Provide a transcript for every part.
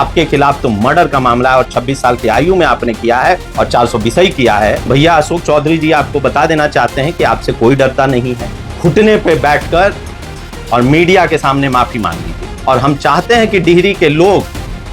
आपके खिलाफ तो मर्डर का मामला है और 26 साल की आयु में आपने किया है और 420 किया है। भैया अशोक चौधरी जी आपको बता देना चाहते हैं कि आपसे कोई डरता नहीं है। घुटने पे बैठकर और मीडिया के सामने माफी मांग लीजिए। और हम चाहते हैं कि डिहरी के लोग,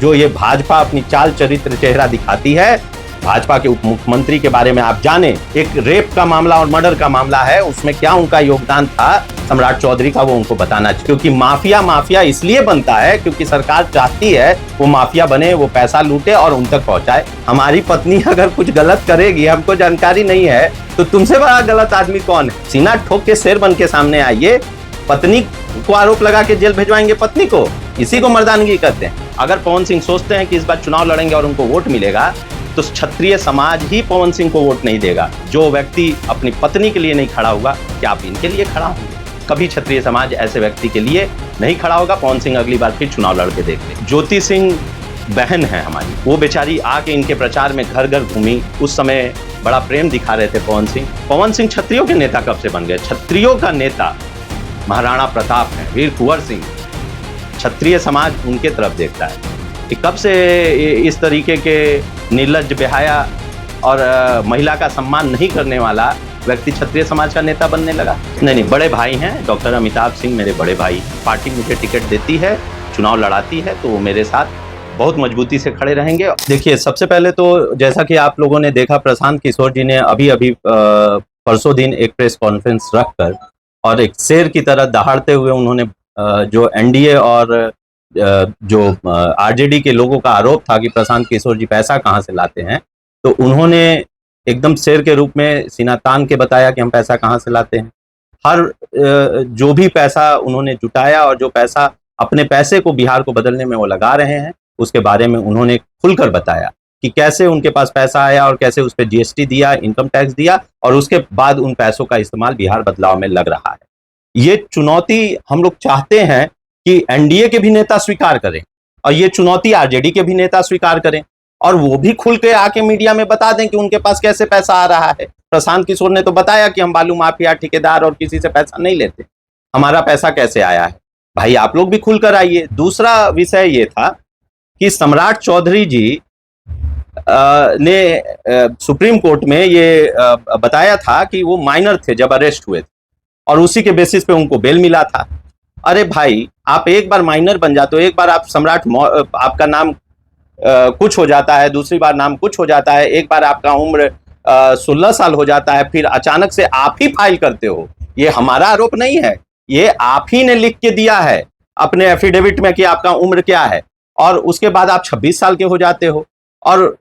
जो ये भाजपा अपनी चाल चरित्र चेहरा दिखाती है, भाजपा के उप मुख्यमंत्री के बारे में आप जाने, एक रेप का मामला और मर्डर का मामला है, उसमें क्या उनका योगदान था सम्राट चौधरी का, वो उनको बताना चाहिए। क्योंकि माफिया इसलिए बनता है क्योंकि सरकार चाहती है वो माफिया बने, वो पैसा लूटे और उन तक पहुंचाए। हमारी पत्नी अगर कुछ गलत करेगी, हमको जानकारी नहीं है, तो तुमसे बड़ा गलत आदमी कौन है? सीना ठोक के शेर बन के सामने आइए। पत्नी को आरोप लगा के जेल भिजवाएंगे पत्नी को, इसी को मर्दानगी कहते हैं। अगर पवन सिंह सोचते हैं कि इस बार चुनाव लड़ेंगे और उनको वोट मिलेगा, तो क्षत्रिय समाज ही पवन सिंह को वोट नहीं देगा। जो व्यक्ति अपनी पत्नी के लिए नहीं खड़ा होगा, क्या आप इनके लिए खड़ा होंगे? कभी क्षत्रिय समाज ऐसे व्यक्ति के लिए नहीं खड़ा होगा। पवन सिंह अगली बार फिर चुनाव लड़के देख ले। ज्योति सिंह बहन है हमारी, वो बेचारी आके इनके प्रचार में घर घर घूमी, उस समय बड़ा प्रेम दिखा रहे थे पवन सिंह। पवन सिंह क्षत्रियों के नेता कब से बन गए? क्षत्रियों का नेता महाराणा प्रताप है, वीर कुंवर सिंह। क्षत्रिय समाज उनके तरफ देखता है कि कब से इस तरीके के निर्लज्ज, बेहाया और महिला का सम्मान नहीं करने वाला व्यक्ति क्षत्रिय समाज का नेता बनने लगा। नहीं, बड़े भाई हैं डॉक्टर अमिताभ सिंह, मेरे बड़े भाई। पार्टी मुझे टिकट देती है, चुनाव लड़ाती है, तो वो मेरे साथ बहुत मजबूती से खड़े रहेंगे। देखिए, सबसे पहले तो जैसा कि आप लोगों ने देखा, प्रशांत किशोर जी ने अभी परसों दिन एक प्रेस कॉन्फ्रेंस रखकर और एक शेर की तरह दहाड़ते हुए उन्होंने जो एनडीए और जो आरजेडी के लोगों का आरोप था कि प्रशांत किशोर जी पैसा कहाँ से लाते हैं, तो उन्होंने एकदम शेर के रूप में सीना तान के बताया कि हम पैसा कहाँ से लाते हैं। हर जो भी पैसा उन्होंने जुटाया और जो पैसा अपने पैसे को बिहार को बदलने में वो लगा रहे हैं, उसके बारे में उन्होंने खुलकर बताया कि कैसे उनके पास पैसा आया और कैसे उस पर जीएसटी दिया, इनकम टैक्स दिया और उसके बाद उन पैसों का इस्तेमाल बिहार बदलाव में लग रहा है। ये चुनौती हम लोग चाहते हैं कि एनडीए के भी नेता स्वीकार करें और ये चुनौती आरजेडी के भी नेता स्वीकार करें और वो भी खुल के आके मीडिया में बता दें कि उनके पास कैसे पैसा आ रहा है। प्रशांत किशोर ने तो बताया कि हम बालू माफिया, ठेकेदार और किसी से पैसा नहीं लेते, हमारा पैसा कैसे आया है। भाई आप लोग भी खुलकर आइए। दूसरा विषय ये था कि सम्राट चौधरी जी ने सुप्रीम कोर्ट में ये बताया था कि वो माइनर थे जब अरेस्ट हुए थे और उसी के बेसिस पे उनको बेल मिला था। अरे भाई, आप एक बार माइनर बन जाते हो, एक बार आप सम्राट, आपका नाम कुछ हो जाता है, दूसरी बार नाम कुछ हो जाता है, एक बार आपका उम्र 16 साल हो जाता है, फिर अचानक से आप ही फाइल करते हो। ये हमारा आरोप नहीं है, ये आप ही ने लिख के दिया है अपने एफिडेविट में कि आपका उम्र क्या है, और उसके बाद आप 26 साल के हो जाते हो। और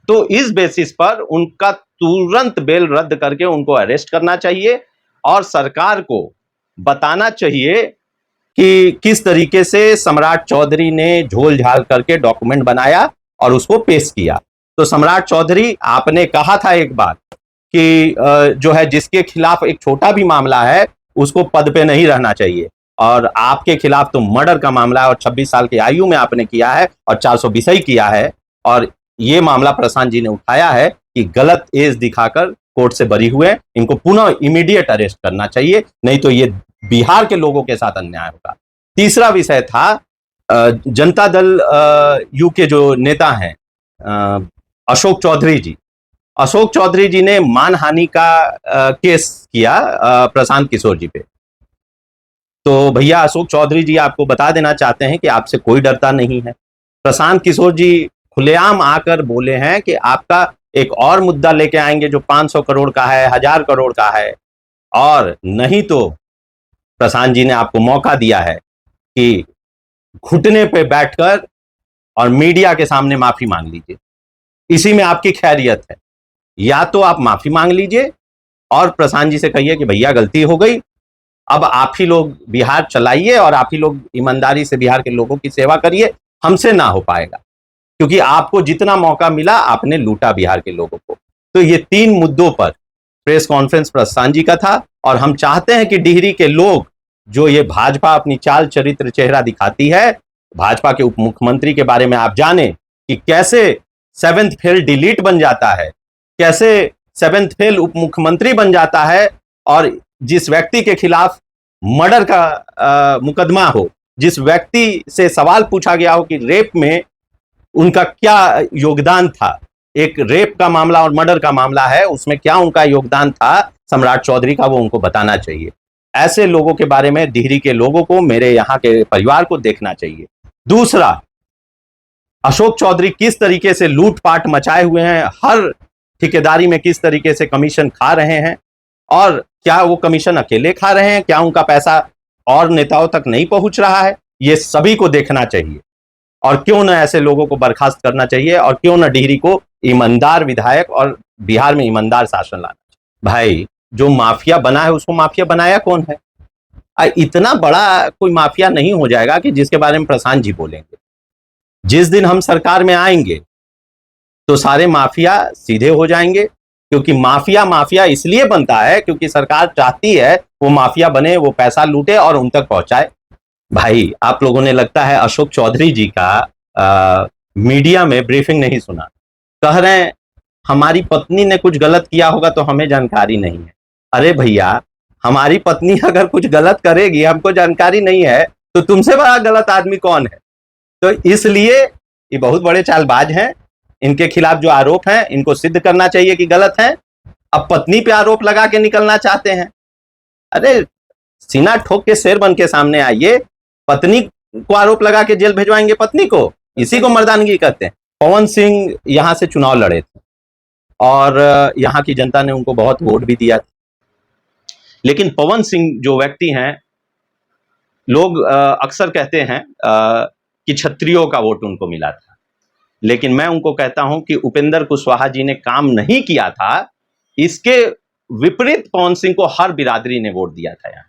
तो इस बेसिस पर उनका तुरंत बेल रद्द करके उनको अरेस्ट करना चाहिए और सरकार को बताना चाहिए कि किस तरीके से सम्राट चौधरी ने झोल झाल करके डॉक्यूमेंट बनाया और उसको पेश किया। तो सम्राट चौधरी, आपने कहा था एक बार कि जो है जिसके खिलाफ एक छोटा भी मामला है उसको पद पे नहीं रहना चाहिए, और आपके खिलाफ तो मर्डर का मामला है और 26 साल की आयु में आपने किया है और 420 किया है, और ये मामला प्रशांत जी ने उठाया है कि गलत एज दिखाकर कोर्ट से बरी हुए, इनको पुनः इमीडिएट अरेस्ट करना चाहिए, नहीं तो ये बिहार के लोगों के साथ अन्याय होगा। तीसरा विषय था जनता दल यू के जो नेता हैं अशोक चौधरी जी। अशोक चौधरी जी ने मानहानि का केस किया प्रशांत किशोर जी पे। तो भैया अशोक चौधरी जी आपको बता देना चाहते हैं कि आपसे कोई डरता नहीं है। प्रशांत किशोर जी खुलेआम आकर बोले हैं कि आपका एक और मुद्दा लेके आएंगे जो 500 करोड़ का है, 1000 करोड़ का है, और नहीं तो प्रशांत जी ने आपको मौका दिया है कि घुटने पे बैठकर और मीडिया के सामने माफी मांग लीजिए। इसी में आपकी खैरियत है। या तो आप माफी मांग लीजिए और प्रशांत जी से कहिए कि भैया गलती हो गई, अब आप ही लोग बिहार चलाइए और आप ही लोग ईमानदारी से बिहार के लोगों की सेवा करिए, हमसे ना हो पाएगा, क्योंकि आपको जितना मौका मिला आपने लूटा बिहार के लोगों को। तो ये 3 मुद्दों पर प्रेस कॉन्फ्रेंस प्रशांत जी का था, और हम चाहते हैं कि डिहरी के लोग, जो ये भाजपा अपनी चाल चरित्र चेहरा दिखाती है, भाजपा के उप मुख्यमंत्री के बारे में आप जाने कि कैसे 7th फेल डिलीट बन जाता है, कैसे 7th फेल उप मुख्यमंत्री बन जाता है, और जिस व्यक्ति के खिलाफ मर्डर का मुकदमा हो, जिस व्यक्ति से सवाल पूछा गया हो कि रेप में उनका क्या योगदान था। एक रेप का मामला और मर्डर का मामला है, उसमें क्या उनका योगदान था सम्राट चौधरी का, वो उनको बताना चाहिए। ऐसे लोगों के बारे में डिहरी के लोगों को, मेरे यहां के परिवार को देखना चाहिए। दूसरा, अशोक चौधरी किस तरीके से लूटपाट मचाए हुए हैं, हर ठेकेदारी में किस तरीके से कमीशन खा रहे हैं, और क्या वो कमीशन अकेले खा रहे हैं, क्या उनका पैसा और नेताओं तक नहीं पहुंच रहा है, ये सभी को देखना चाहिए। और क्यों ना ऐसे लोगों को बर्खास्त करना चाहिए, और क्यों ना डिहरी को ईमानदार विधायक और बिहार में ईमानदार शासन लाना चाहिए। भाई, जो माफिया बना है उसको माफिया बनाया कौन है? इतना बड़ा कोई माफिया नहीं हो जाएगा कि जिसके बारे में प्रशांत जी बोलेंगे। जिस दिन हम सरकार में आएंगे तो सारे माफिया सीधे हो जाएंगे, क्योंकि माफिया माफिया इसलिए बनता है क्योंकि सरकार चाहती है वो माफिया बने, वो पैसा लूटे और उन तक पहुंचाए। भाई, आप लोगों ने लगता है अशोक चौधरी जी का मीडिया में ब्रीफिंग नहीं सुना। कह रहे हैं हमारी पत्नी ने कुछ गलत किया होगा तो हमें जानकारी नहीं है। अरे भैया, हमारी पत्नी अगर कुछ गलत करेगी, हमको जानकारी नहीं है, तो तुमसे बड़ा गलत आदमी कौन है? तो इसलिए ये बहुत बड़े चालबाज हैं। इनके खिलाफ जो आरोप हैं, इनको सिद्ध करना चाहिए कि गलत हैं। अब पत्नी पे आरोप लगा के निकलना चाहते हैं। अरे, सीना ठोक के शेर बन के सामने आइए। पत्नी को आरोप लगा के जेल भिजवाएंगे पत्नी को? इसी को मर्दानगी कहते हैं। पवन सिंह यहां से चुनाव लड़े थे और यहां की जनता ने उनको बहुत वोट भी दिया था। लेकिन पवन सिंह जो व्यक्ति हैं, लोग अक्सर कहते हैं कि क्षत्रियों का वोट उनको मिला था, लेकिन मैं उनको कहता हूं कि उपेंद्र कुशवाहा जी ने काम नहीं किया था, इसके विपरीत पवन सिंह को हर बिरादरी ने वोट दिया था यहाँ,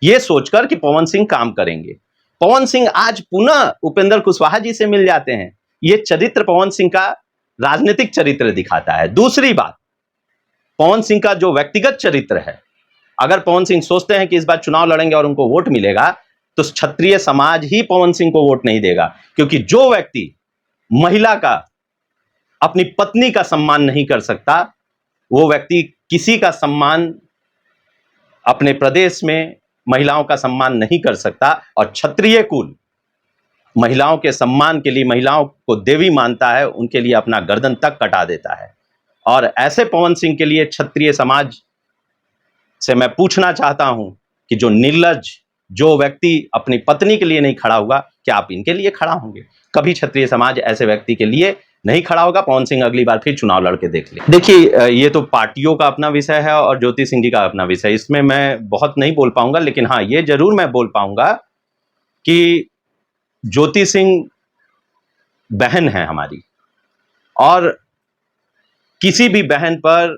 ये सोचकर कि पवन सिंह काम करेंगे। पवन सिंह आज पुनः उपेंद्र कुशवाहा जी से मिल जाते हैं। ये चरित्र पवन सिंह का राजनीतिक चरित्र दिखाता है। दूसरी बात, पवन सिंह का जो व्यक्तिगत चरित्र है, अगर पवन सिंह सोचते हैं कि इस बार चुनाव लड़ेंगे और उनको वोट मिलेगा, तो क्षत्रिय समाज ही पवन सिंह को वोट नहीं देगा। क्योंकि जो व्यक्ति महिला का, अपनी पत्नी का सम्मान नहीं कर सकता, वो व्यक्ति किसी का सम्मान, अपने प्रदेश में महिलाओं का सम्मान नहीं कर सकता। और क्षत्रिय कुल महिलाओं के सम्मान के लिए, महिलाओं को देवी मानता है, उनके लिए अपना गर्दन तक कटा देता है। और ऐसे पवन सिंह के लिए क्षत्रिय समाज से मैं पूछना चाहता हूं कि जो निर्लज्ज, जो व्यक्ति अपनी पत्नी के लिए नहीं खड़ा हुआ, क्या आप इनके लिए खड़ा होंगे? कभी क्षत्रिय समाज ऐसे व्यक्ति के लिए नहीं खड़ा होगा। पवन सिंह अगली बार फिर चुनाव लड़के देख ले। देखिए, ये तो पार्टियों का अपना विषय है और ज्योति सिंह जी का अपना विषय, इसमें मैं बहुत नहीं बोल पाऊंगा। लेकिन हाँ, ये जरूर मैं बोल पाऊंगा कि ज्योति सिंह बहन है हमारी, और किसी भी बहन पर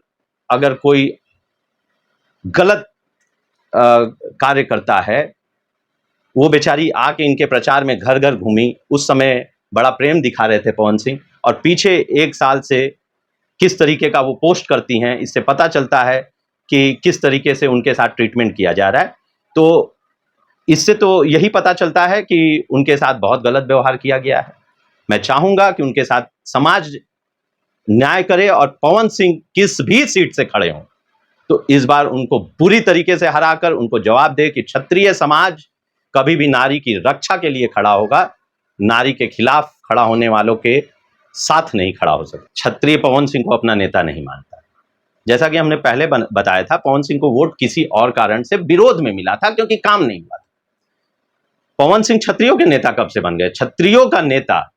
अगर कोई गलत कार्य करता है, वो बेचारी आके इनके प्रचार में घर घर घूमी, उस समय बड़ा प्रेम दिखा रहे थे पवन सिंह, और पीछे 1 साल से किस तरीके का वो पोस्ट करती हैं, इससे पता चलता है कि किस तरीके से उनके साथ ट्रीटमेंट किया जा रहा है। तो इससे तो यही पता चलता है कि उनके साथ बहुत गलत व्यवहार किया गया है। मैं चाहूंगा कि उनके साथ समाज न्याय करे, और पवन सिंह किस भी सीट से खड़े हों तो इस बार उनको पूरी तरीके से हराकर उनको जवाब दे कि क्षत्रिय समाज कभी भी नारी की रक्षा के लिए खड़ा होगा, नारी के खिलाफ खड़ा होने वालों के साथ नहीं खड़ा हो सकता। क्षत्रिय पवन सिंह को अपना नेता नहीं मानता। जैसा कि हमने पहले बताया था, पवन सिंह को वोट किसी और कारण से विरोध में मिला था, क्योंकि काम नहीं हुआ था। पवन सिंह क्षत्रियों के नेता कब से बन गए? क्षत्रियों का नेता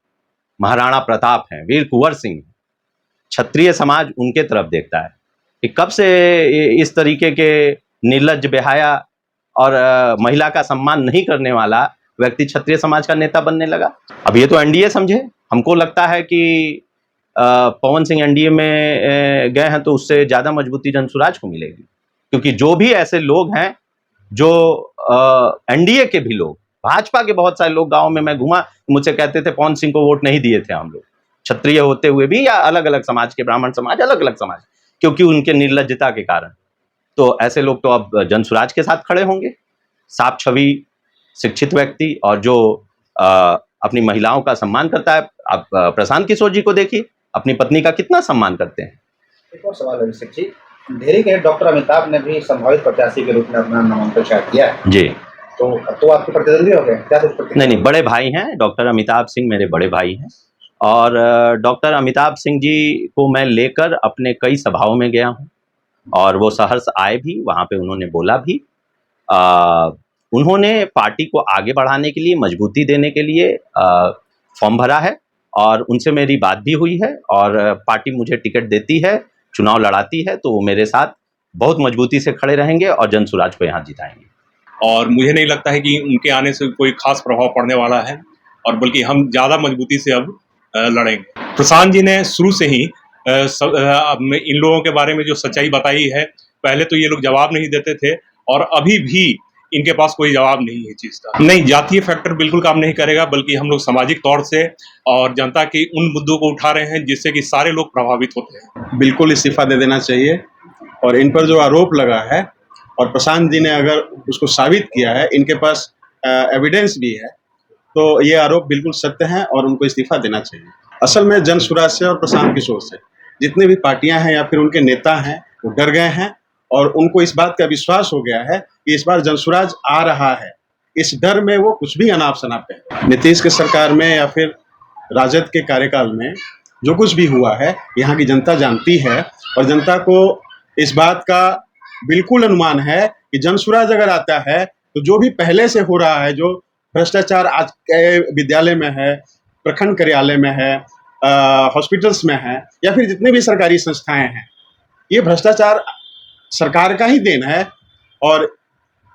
महाराणा प्रताप हैं, वीर कुंवर सिंह। क्षत्रिय समाज उनके तरफ देखता है कि कब से इस तरीके के निर्लज्ज, बेहाया और महिला का सम्मान नहीं करने वाला व्यक्ति क्षत्रिय समाज का नेता बनने लगा। अब ये तो एनडीए समझे। हमको लगता है कि पवन सिंह एनडीए में गए हैं तो उससे ज्यादा मजबूती जनसुराज को मिलेगी, क्योंकि जो भी ऐसे लोग हैं, जो एनडीए के भी लोग, भाजपा के बहुत सारे लोग, गांव में मैं घूमा, मुझसे कहते थे पवन सिंह को वोट नहीं दिए थे हम लोग, क्षत्रिय होते हुए भी, या अलग अलग समाज के, ब्राह्मण समाज, अलग अलग समाज, क्योंकि उनके निर्लज्जता के कारण। तो ऐसे लोग तो अब जनसुराज के साथ खड़े होंगे। साफ छवि, शिक्षित व्यक्ति, और जो अपनी महिलाओं का सम्मान करता है। आप प्रशांत किशोर जी को देखिए, अपनी पत्नी का कितना सम्मान करते हैं। एक और सवाल है शिक्षक जी, ढेरी के डॉक्टर अमिताभ ने भी संभावित प्रत्याशी के रूप में अपना नामांकन शायद किया है जी। तो आपके प्रतिद्वंदी हो गए क्या? नहीं, बड़े भाई हैं, डॉक्टर अमिताभ सिंह मेरे बड़े भाई हैं, और डॉक्टर अमिताभ सिंह जी को मैं लेकर अपने कई सभाओं में गया हूँ और वो सहर्ष आए भी, वहाँ पे उन्होंने बोला भी। उन्होंने पार्टी को आगे बढ़ाने के लिए, मजबूती देने के लिए फॉर्म भरा है और उनसे मेरी बात भी हुई है और पार्टी मुझे टिकट देती है, चुनाव लड़ाती है, तो वो मेरे साथ बहुत मजबूती से खड़े रहेंगे और जनसुराज को यहाँ जिताएंगे। और मुझे नहीं लगता है कि उनके आने से कोई खास प्रभाव पड़ने वाला है, और बल्कि हम ज़्यादा मजबूती से अब लड़ेंगे। प्रशांत जी ने शुरू से ही इन लोगों के बारे में जो सच्चाई बताई है, पहले तो ये लोग जवाब नहीं देते थे और अभी भी इनके पास कोई जवाब नहीं है चीज़ का। नहीं, जातीय फैक्टर बिल्कुल काम नहीं करेगा, बल्कि हम लोग सामाजिक तौर से और जनता के उन मुद्दों को उठा रहे हैं जिससे कि सारे लोग प्रभावित होते हैं। बिल्कुल इस्तीफा दे देना चाहिए, और इन पर जो आरोप लगा है और प्रशांत जी ने अगर उसको साबित किया है, इनके पास एविडेंस भी है, तो ये आरोप बिल्कुल सत्य है और उनको इस्तीफा देना चाहिए। असल में जनसुराज से और प्रशांत किशोर से जितनी भी पार्टियां हैं या फिर उनके नेता हैं, वो डर गए हैं और उनको इस बात का विश्वास हो गया है कि इस बार जनसुराज आ रहा है। इस डर में वो कुछ भी अनाप शनाप है। नीतीश के सरकार में या फिर राजद के कार्यकाल में जो कुछ भी हुआ है, यहाँ की जनता जानती है और जनता को इस बात का बिल्कुल अनुमान है कि जनसुराज अगर आता है तो जो भी पहले से हो रहा है, जो भ्रष्टाचार आज के विद्यालय में है, प्रखंड कार्यालय में है, हॉस्पिटल्स में है या फिर जितने भी सरकारी संस्थाएं हैं, ये भ्रष्टाचार सरकार का ही देन है और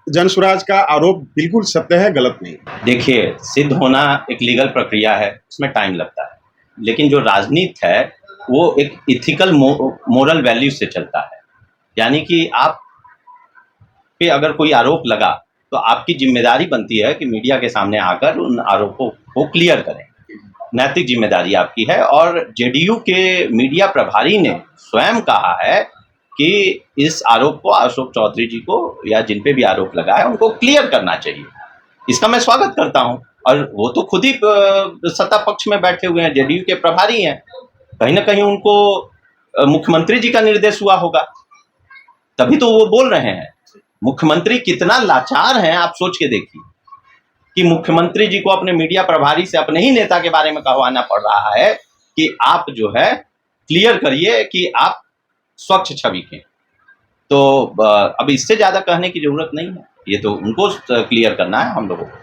जनसुराज का आरोप बिल्कुल सत्य है, गलत नहीं। देखिए, सिद्ध होना एक लीगल प्रक्रिया है, उसमें टाइम लगता है, लेकिन जो राजनीति है वो एक इथिकल मोरल वैल्यू से चलता है। यानी कि आप पे अगर कोई आरोप लगा तो आपकी जिम्मेदारी बनती है कि मीडिया के सामने आकर उन आरोपों को क्लियर करें। नैतिक जिम्मेदारी आपकी है और जेडीयू के मीडिया प्रभारी ने स्वयं कहा है कि इस आरोप को अशोक चौधरी जी को या जिन पे भी आरोप लगा है उनको क्लियर करना चाहिए। इसका मैं स्वागत करता हूं और वो तो खुद ही सत्ता पक्ष में बैठे हुए हैं, जेडीयू के प्रभारी हैं, कहीं ना कहीं उनको मुख्यमंत्री जी का निर्देश हुआ होगा, तभी तो वो बोल रहे हैं। मुख्यमंत्री कितना लाचार हैं आप सोच के देखिए कि मुख्यमंत्री जी को अपने मीडिया प्रभारी से अपने ही नेता के बारे में कहवाना पड़ रहा है कि आप जो है क्लियर करिए कि आप स्वच्छ छवि के। तो अब इससे ज्यादा कहने की जरूरत नहीं है, ये तो उनको क्लियर करना है हम लोगों को।